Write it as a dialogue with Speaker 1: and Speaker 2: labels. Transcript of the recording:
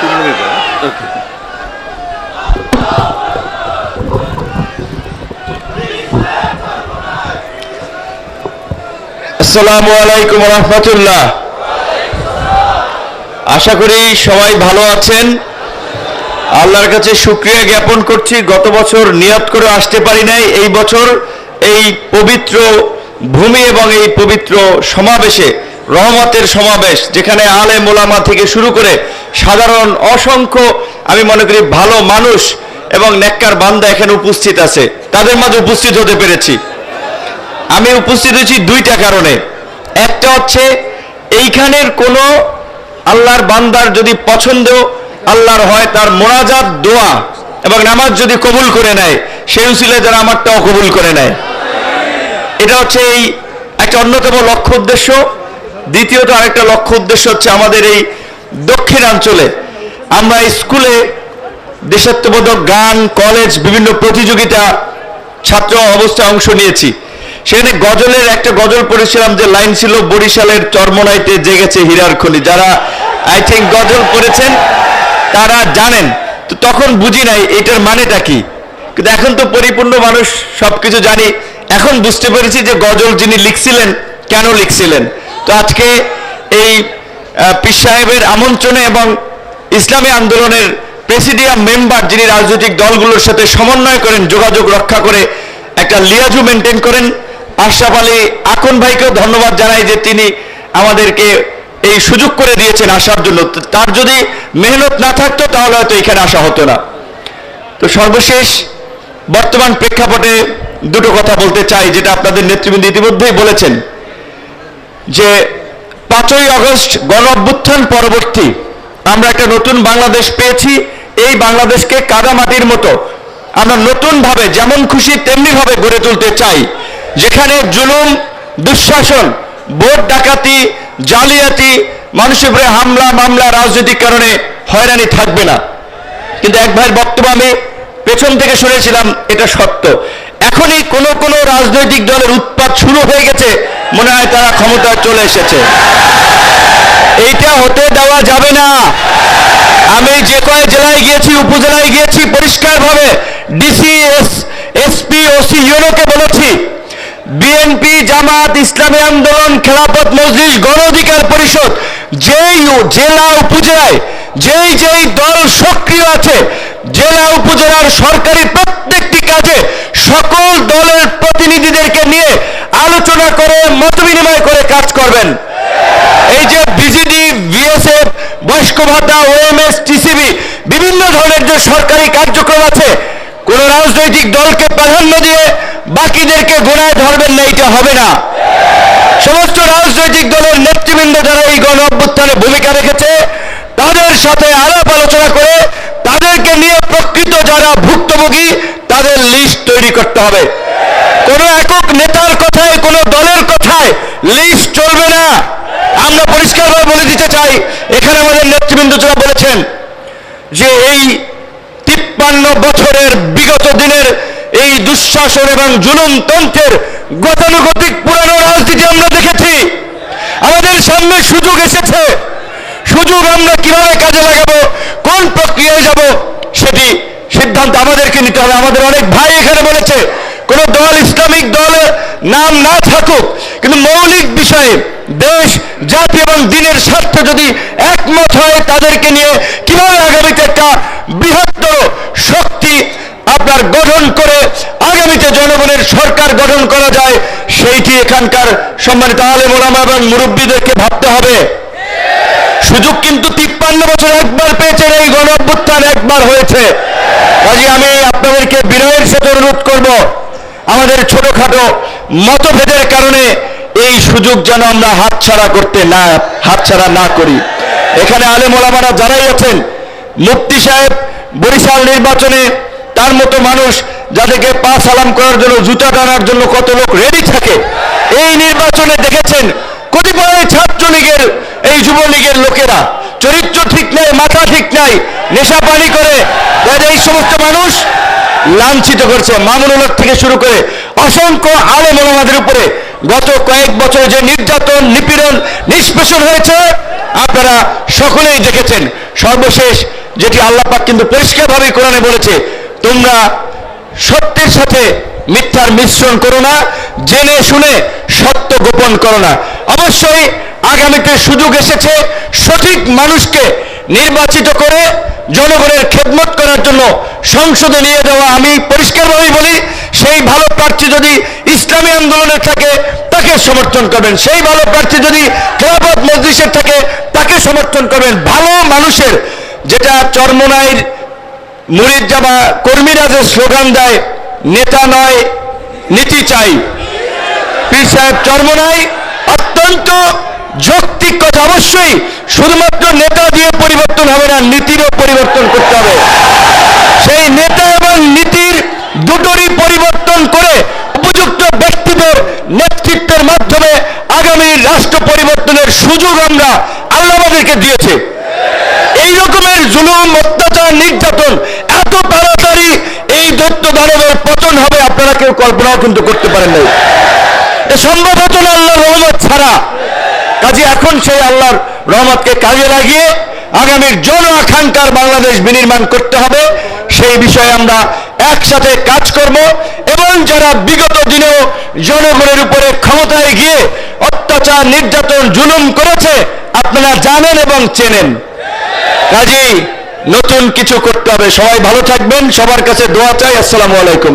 Speaker 1: আসসালামু আলাইকুম ওয়া রাহমাতুল্লাহ। আশা করি সবাই ভালো আছেন। আল্লাহর কাছে শুকরিয়া জ্ঞাপন করছি, গত বছর নিয়ত করে আসতে পারি নাই, এই বছর এই পবিত্র ভূমি এবং এই পবিত্র সমাবেশে, রহমতের সমাবেশ, যেখানে আলেম ওলামা থেকে শুরু করে সাধারণ অসংখ্য আমি মনে করি ভালো মানুষ এবং নেককার বান্দা এখানে উপস্থিত আছে, তাদের মাঝে উপস্থিত হতে পেরেছি। আমি উপস্থিত হয়েছি দুইটা কারণে। একটা হচ্ছে এইখানের কোনো আল্লাহর বান্দার যদি পছন্দ আল্লাহর হয়, তার মোনাজাত দোয়া এবং নামাজ যদি কবুল করে নেয়, সেই উসিলায় যারা আমারটাও কবুল করে নেয়, এটা হচ্ছে এই একটা অন্যতম লক্ষ্য উদ্দেশ্য। দ্বিতীয়ত আরেকটা লক্ষ্য উদ্দেশ্য হচ্ছে আমাদের এই দক্ষিণাঞ্চলে আমরা স্কুলে দেশাত্মবোধক গান, কলেজ, বিভিন্ন প্রতিযোগিতা ছাত্র অবস্থায় অংশ নিয়েছি। সেখানে গজলের একটা গজল পড়েছিলাম, যে লাইন ছিল, বরিশালের চরমনাইতে জেগেছে হীরার খনি। যারা আই থিঙ্ক গজল পড়েছেন তারা জানেন। তো তখন বুঝি নাই এটার মানেটা কি, কিন্তু এখন তো পরিপূর্ণ মানুষ সবকিছু জানি। এখন বুঝতে পেরেছি যে গজল যিনি লিখছিলেন কেন লিখছিলেন। তো আজকে এই পীর সাহেবের আমন্ত্রণে এবং ইসলামী আন্দোলনের প্রেসিডিয়াম মেম্বার, যিনি রাজনৈতিক দলগুলোর সাথে সমন্বয় করেন, যোগাযোগ রক্ষা করে একটা লিয়াজু মেনটেন করেন, আশরাফ আলী আকন ভাইকেও ধন্যবাদ জানাই যে তিনি আমাদেরকে এই সুযোগ করে দিয়েছেন আসার জন্য। তার যদি মেহনত না থাকতো তাহলে হয়তো এখানে আসা হতো না। তো সর্বশেষ বর্তমান প্রেক্ষাপটে দুটো কথা বলতে চাই, যেটা আপনাদের নেতৃবৃন্দ ইতিমধ্যেই বলেছেন, যে 5ই আগস্ট গণ অভ্যুত্থান পরবর্তী আমরা একটা নতুন বাংলাদেশ পেয়েছি। এই বাংলাদেশকে কাদামাটির মতো আমরা নতুনভাবে যেমন খুশি তেমনিভাবে গড়ে তুলতে চাই, যেখানে জুলুম, দুঃশাসন, ভোট ডাকাতি, জালিয়াতি, মানুষের উপরে হামলা মামলা, রাজনৈতিক কারণে হয়রানি থাকবে না। কিন্তু এক ভাইয়ের বক্তব্য আমি পেছন থেকে শুনেছিলাম, এটা সত্য। এখনই কোন কোন রাজনৈতিক দলের উৎপাত শুরু হয়ে গেছে, মনে হয় তারা ক্ষমতায় চলে এসেছে। এইটা হতে দেওয়া যাবে না। আমি যে কয় জেলায় গিয়েছি, উপজেলায় গিয়েছি, পরিষ্কারভাবে ডিসি, এসপি, ওসি, ইউনোকে বলেছি, বিএনপি, জামাত, ইসলামী আন্দোলন, খেলাফত মজলিস, গণ অধিকার পরিষদ, যেই জেলা উপজেলায় যেই দল সক্রিয় আছে, জেলা উপজেলার সরকারি প্রত্যেকটি কাজে সকল দলের প্রতিনিধিদেরকে নিয়ে আলোচনা করে মত বিনিময় করে কাজ করবেন। এই যে বিজিডি, বিএসএফ, বয়স্ক ভাতা, ওএমএস, টিসিবি, বিভিন্ন ধরনের যে সরকারি কার্যক্রম আছে, কোন রাজনৈতিক দলকে প্রাধান্য দিয়ে বাকিদেরকে গোড়ায় ধরবেন না, এটা হবে না। সমস্ত রাজনৈতিক দলের নেতৃবৃন্দ যারা এই গণ অভ্যুত্থানে ভূমিকা রেখেছে, তাদের সাথে আলাপ আলোচনা করে তাদেরকে নিয়ে প্রকৃত যারা ভুক্তভোগী তাদের লিস্ট তৈরি করতে হবে। কোন একক নেতার কথায়, কোন দলের কথায় লিস্ট চলবে না। আমরা পরিষ্কারভাবে বলে দিতে চাই, এখানে আমাদের নেতৃবৃন্দ যারা বলেছেন যে এই 53 বছরের বিগত দিনের এই দুঃশাসন এবং জুলুমতন্ত্রের গতানুগতিক পুরানো রাজনীতি আমরা দেখেছি। আমাদের সামনে সুযোগ এসেছে, সুযোগ আমরা কিভাবে কাজে লাগাবো, কোন প্রক্রিয়ায় যাব, সেটি সিদ্ধান্ত আমাদেরকে নিতে হবে। আমাদের অনেক ভাই এখানে বলেছে, কোন দল, ইসলামিক দলের নাম না থাকুক, কিন্তু মৌলিক বিষয়ে দেশ, জাতি এবং দিনের স্বার্থে যদি একমত হয়, তাদেরকে নিয়ে কিভাবে আগামীতে একটা বৃহত্তর শক্তি আপনার গঠন করে আগামীতে জনগণের সরকার গঠন করা যায়, সেইটি এখানকার সম্মানিত আলেম ওলামা এবং মুরব্বীদেরকে ভাবতে হবে। সুযোগ কিন্তু 53 বছর একবার পেয়েছেন, এই গণ অভ্যুত্থান একবার হয়েছে। কাজে আমি আপনাদেরকে বিনয়ের সাথে অনুরোধ করব, আমাদের ছোটখাটো মতভেদের কারণে এই সুযোগ যেন আমরা হাতছাড়া না করি। এখানে আলেম ওলামারা যারাই আছেন, মুফতি সাহেব বরিশাল নির্বাচনে তার মতো মানুষ, যাদেরকে পা সালাম করার জন্য, জুতা টানার জন্য কত লোক রেডি থাকে, এই নির্বাচনে দেখেছেন কতিপয় ছাত্রলীগের, এই যুবলীগের লোকেরা চরিত্র ঠিক নেই, মাথা ঠিক নাই, নেশা পানি করে এই সমস্ত মানুষ লাঞ্ছিত করছে। মামুনুল হক থেকে শুরু করে অসংখ্য আলেম ওলামাদের উপরে গত কয়েক বছরে যে নির্যাতন, নিপীড়ন, নিষ্পেষণ হয়েছে আপনারা সকলেই দেখেছেন। সর্বশেষ যেটি আল্লাহ পাক কিন্তু পরিষ্কারভাবে কোরআনে বলেছে, তোমরা সত্যের সাথে মিথ্যার মিশ্রণ করো না, জেনে শুনে সত্য গোপন করো না। অবশ্যই আগামীতে সুযোগ এসেছে সঠিক মানুষকে নির্বাচিত করে জনগণের খেদমত করার জন্য সংসদে নিয়ে যাওয়া। আমি পরিষ্কারভাবে বলি, সেই ভালো প্রার্থী যদি ইসলামী আন্দোলনের থাকে তাকে সমর্থন করবেন, সেই ভালো প্রার্থী যদি খেলাফত মজলিসের থাকে তাকে সমর্থন করবেন। ভালো মানুষের, যেটা চরমোনাইর মুরিদ জামা কর্মীরা যে স্লোগান দেয়, নেতা নয় নীতি চাই, পীর সাহেব চরমোনাই অত্যন্ত যৌক্তিক কথা। অবশ্যই শুধুমাত্র নেতা দিয়ে পরিবর্তন হবে না, নীতিরও পরিবর্তন করতে হবে। সেই নেতা এবং নীতির দুটোরই পরিবর্তন করে উপযুক্ত ব্যক্তিদের নেতৃত্বের মাধ্যমে আগামী রাষ্ট্র পরিবর্তনের সুযোগ আমরা আল্লাহ আমাদেরকে দিয়েছে। এই রকমের জুলুম, অত্যাচার, নির্যাতন এত তাড়াতাড়ি এই দৈত্য দানবের পতন হবে আপনারা কেউ কল্পনাও কিন্তু করতে পারেন নাই। এ সম্ভব হতো না আল্লাহর রহমত ছাড়া। কাজে এখন সেই আল্লাহর রহমতকে কাজে লাগিয়ে আগামীর জন আকাঙ্ক্ষার বাংলাদেশ বিনির্মাণ করতে হবে। সেই বিষয়ে আমরা একসাথে কাজ করব এবং যারা বিগত দিনেও জনগণের উপরে ক্ষমতায় গিয়ে অত্যাচার, নির্যাতন, জুলুম করেছে আপনারা জানেন এবং চেনেন। কাজেই নতুন কিছু করতে হবে। সবাই ভালো থাকবেন, সবার কাছে দোয়া চাই। আসসালামু আলাইকুম।